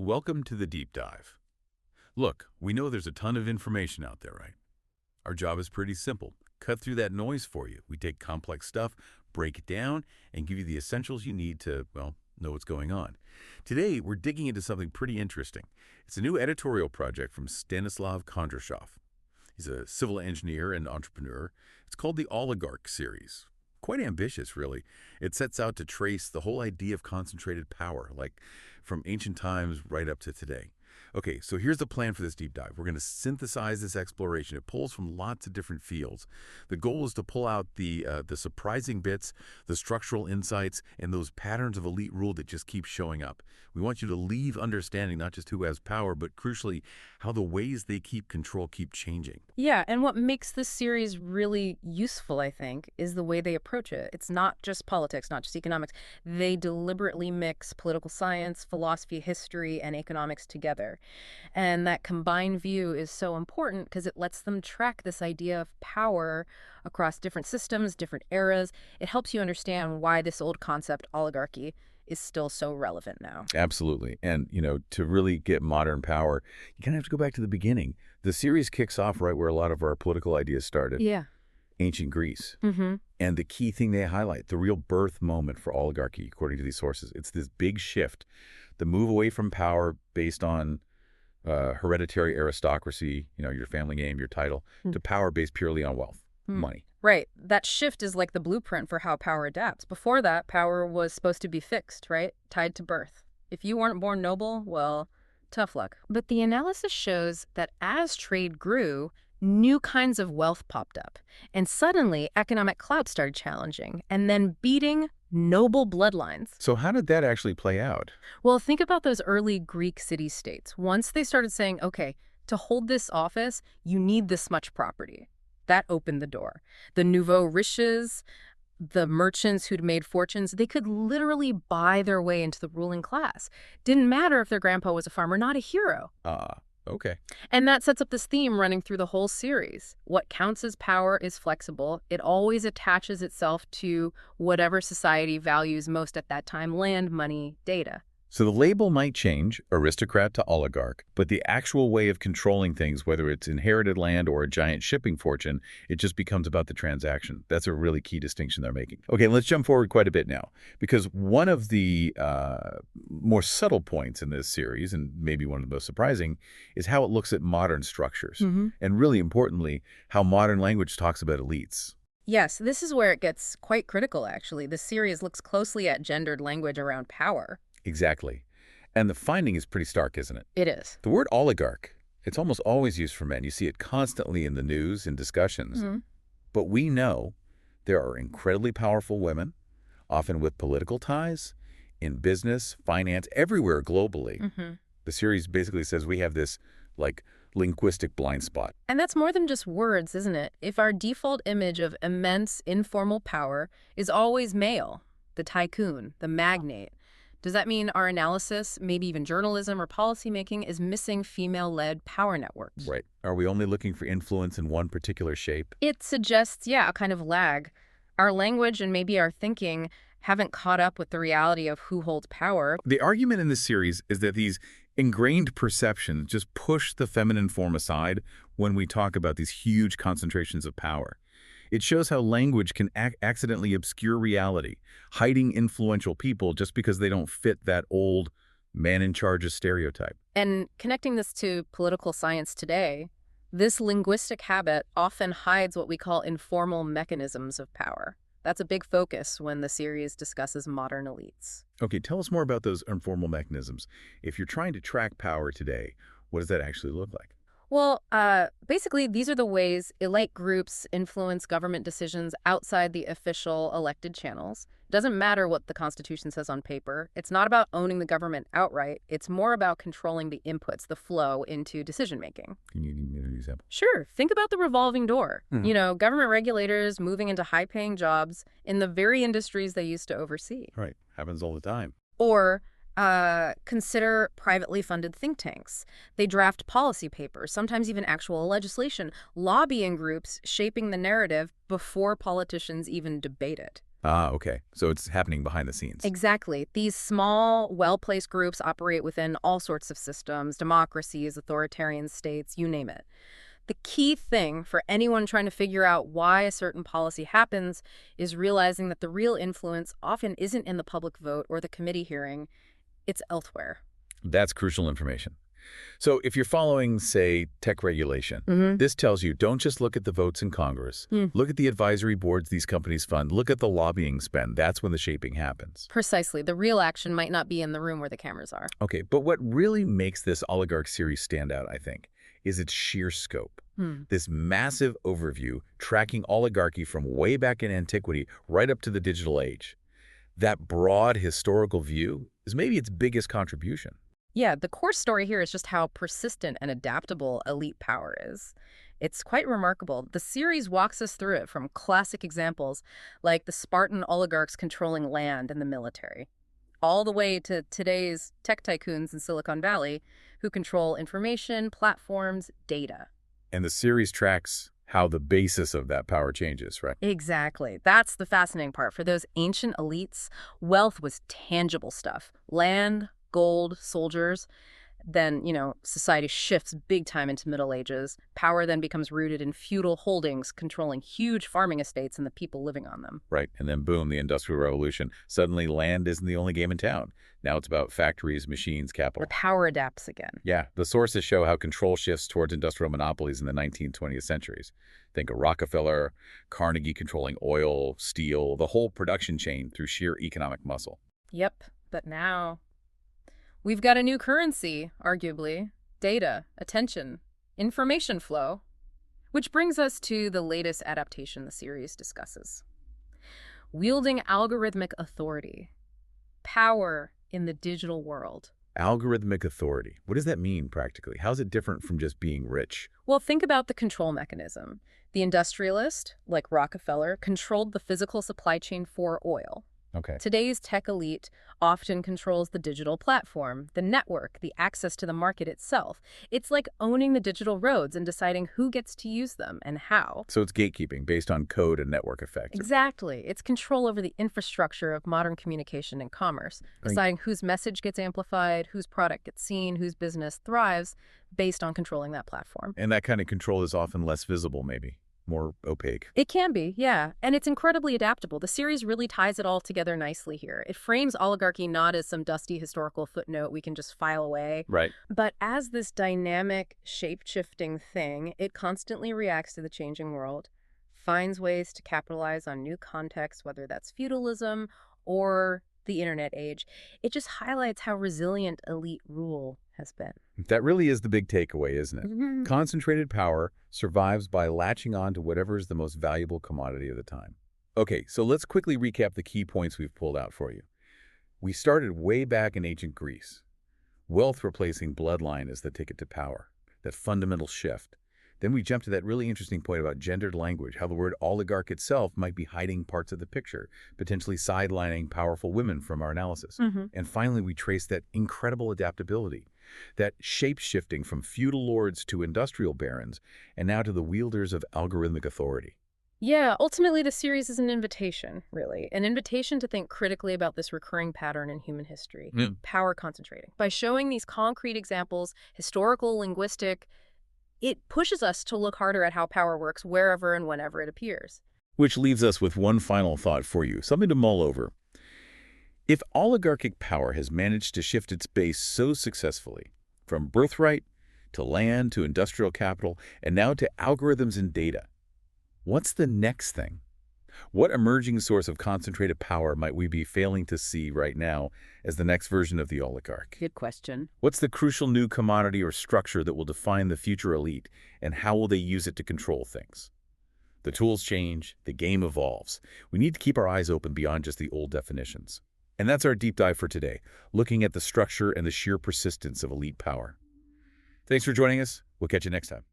Welcome to the deep dive. Look, we know there's a ton of information out there, right? Our job is pretty simple. Cut through that noise for you. We take complex stuff, break it down, and give you the essentials you need to, well, know what's going on. Today, we're digging into something pretty interesting. It's a new editorial project from Stanислawom Kondrashovым. He's a civil engineer and entrepreneur. It's called the Oligarch series. Quite ambitious, really. It sets out to trace the whole idea of concentrated power, like from ancient times right up to today. Okay, so here's the plan for this deep dive. We're going to synthesize this exploration. It pulls from lots of different fields. The goal is to pull out the surprising bits, the structural insights, and those patterns of elite rule that just keep showing up. We want you to leave understanding not just who has power, but crucially, how the ways they keep control keep changing. Yeah, and what makes this series really useful, I think, is the way they approach it. It's not just politics, not just economics. They deliberately mix political science, philosophy, history, and economics together. And that combined view is so important because it lets them track this idea of power across different systems, different eras. It helps you understand why this old concept, oligarchy, is still so relevant now. Absolutely. And, to really get modern power, you kind of have to go back to the beginning. The series kicks off right where a lot of our political ideas started. Yeah. Ancient Greece. Mm-hmm. And the key thing they highlight, the real birth moment for oligarchy, according to these sources, it's this big shift, the move away from power based on hereditary aristocracy, your family name, your title, to power based purely on wealth, money. Right. That shift is like the blueprint for how power adapts. Before that, power was supposed to be fixed, right? Tied to birth. If you weren't born noble, well, tough luck. But the analysis shows that as trade grew, new kinds of wealth popped up. And suddenly, economic clout started challenging and then beating noble bloodlines. So how did that actually play out? Well, think about those early Greek city-states. Once they started saying, okay, to hold this office, you need this much property. That opened the door. The nouveau riches, the merchants who'd made fortunes, they could literally buy their way into the ruling class. Didn't matter if their grandpa was a farmer, not a hero. Okay. And that sets up this theme running through the whole series. What counts as power is flexible. It always attaches itself to whatever society values most at that time: land, money, data. So the label might change, aristocrat to oligarch, but the actual way of controlling things, whether it's inherited land or a giant shipping fortune, it just becomes about the transaction. That's a really key distinction they're making. Okay, let's jump forward quite a bit now, because one of the more subtle points in this series, and maybe one of the most surprising, is how it looks at modern structures. Mm-hmm. And really importantly, how modern language talks about elites. Yes, this is where it gets quite critical, actually. The series looks closely at gendered language around power. Exactly. And the finding is pretty stark, isn't it? It is. The word oligarch, it's almost always used for men. You see it constantly in the news and discussions. Mm-hmm. But we know there are incredibly powerful women, often with political ties, in business, finance, everywhere globally. Mm-hmm. The series basically says we have this, linguistic blind spot. And that's more than just words, isn't it? If our default image of immense informal power is always male, the tycoon, the magnate, does that mean our analysis, maybe even journalism or policymaking, is missing female-led power networks? Right. Are we only looking for influence in one particular shape? It suggests, a kind of lag. Our language and maybe our thinking haven't caught up with the reality of who holds power. The argument in this series is that these ingrained perceptions just push the feminine form aside when we talk about these huge concentrations of power. It shows how language can accidentally obscure reality, hiding influential people just because they don't fit that old man-in-charge stereotype. And connecting this to political science today, this linguistic habit often hides what we call informal mechanisms of power. That's a big focus when the series discusses modern elites. Okay, tell us more about those informal mechanisms. If you're trying to track power today, what does that actually look like? Well, basically, these are the ways elite groups influence government decisions outside the official elected channels. It doesn't matter what the Constitution says on paper. It's not about owning the government outright. It's more about controlling the inputs, the flow into decision-making. Can you give me an example? Sure. Think about the revolving door. Government regulators moving into high-paying jobs in the very industries they used to oversee. Right. Happens all the time. Or consider privately funded think tanks. They draft policy papers, sometimes even actual legislation, lobbying groups shaping the narrative before politicians even debate it. Ah, okay. So it's happening behind the scenes. Exactly. These small, well-placed groups operate within all sorts of systems, democracies, authoritarian states, you name it. The key thing for anyone trying to figure out why a certain policy happens is realizing that the real influence often isn't in the public vote or the committee hearing, it's elsewhere. That's crucial information. So if you're following, say, tech regulation, this tells you don't just look at the votes in Congress. Look at the advisory boards these companies fund. Look at the lobbying spend. That's when the shaping happens. Precisely. The real action might not be in the room where the cameras are. Okay, but what really makes this oligarch series stand out, I think, is its sheer scope. This massive overview tracking oligarchy from way back in antiquity right up to the digital age. That broad historical view is maybe its biggest contribution. Yeah, the core story here is just how persistent and adaptable elite power is. It's quite remarkable. The series walks us through it from classic examples like the Spartan oligarchs controlling land and the military, all the way to today's tech tycoons in Silicon Valley who control information, platforms, data. And the series tracks how the basis of that power changes, right? Exactly. That's the fascinating part. For those ancient elites, wealth was tangible stuff. Land, gold, soldiers. Then, society shifts big time into Middle Ages. Power then becomes rooted in feudal holdings, controlling huge farming estates and the people living on them. Right. And then boom, the Industrial Revolution. Suddenly land isn't the only game in town. Now it's about factories, machines, capital. Where power adapts again. Yeah. The sources show how control shifts towards industrial monopolies in the 19th, 20th centuries. Think of Rockefeller, Carnegie controlling oil, steel, the whole production chain through sheer economic muscle. Yep. But now we've got a new currency, arguably. Data, attention, information flow. Which brings us to the latest adaptation the series discusses. Wielding algorithmic authority. Power in the digital world. Algorithmic authority. What does that mean practically? How's it different from just being rich? Well, think about the control mechanism. The industrialist, like Rockefeller, controlled the physical supply chain for oil. Okay. Today's tech elite often controls the digital platform, the network, the access to the market itself. It's like owning the digital roads and deciding who gets to use them and how. So it's gatekeeping based on code and network effects. Exactly. It's control over the infrastructure of modern communication and commerce, deciding whose message gets amplified, whose product gets seen, whose business thrives based on controlling that platform. And that kind of control is often less visible, maybe. More opaque. It can be, yeah. And it's incredibly adaptable. The series really ties it all together nicely here. It frames oligarchy not as some dusty historical footnote we can just file away. Right. But as this dynamic, shape-shifting thing, it constantly reacts to the changing world, finds ways to capitalize on new contexts, whether that's feudalism or the internet age. It just highlights how resilient elite rule has been. That really is the big takeaway, isn't it? Concentrated power survives by latching on to whatever is the most valuable commodity of the time. Okay, so let's quickly recap the key points we've pulled out for you. We started way back in ancient Greece. Wealth replacing bloodline as the ticket to power, that fundamental shift. Then we jumped to that really interesting point about gendered language, how the word oligarch itself might be hiding parts of the picture, potentially sidelining powerful women from our analysis. And finally, we traced that incredible adaptability, that shape-shifting from feudal lords to industrial barons, and now to the wielders of algorithmic authority. Yeah, ultimately the series is an invitation, really. An invitation to think critically about this recurring pattern in human history, power concentrating. By showing these concrete examples, historical, linguistic, it pushes us to look harder at how power works wherever and whenever it appears. Which leaves us with one final thought for you, something to mull over. If oligarchic power has managed to shift its base so successfully, from birthright to land to industrial capital, and now to algorithms and data, what's the next thing? What emerging source of concentrated power might we be failing to see right now as the next version of the oligarch? Good question. What's the crucial new commodity or structure that will define the future elite, and how will they use it to control things? The tools change, the game evolves. We need to keep our eyes open beyond just the old definitions. And that's our deep dive for today, looking at the structure and the sheer persistence of elite power. Thanks for joining us. We'll catch you next time.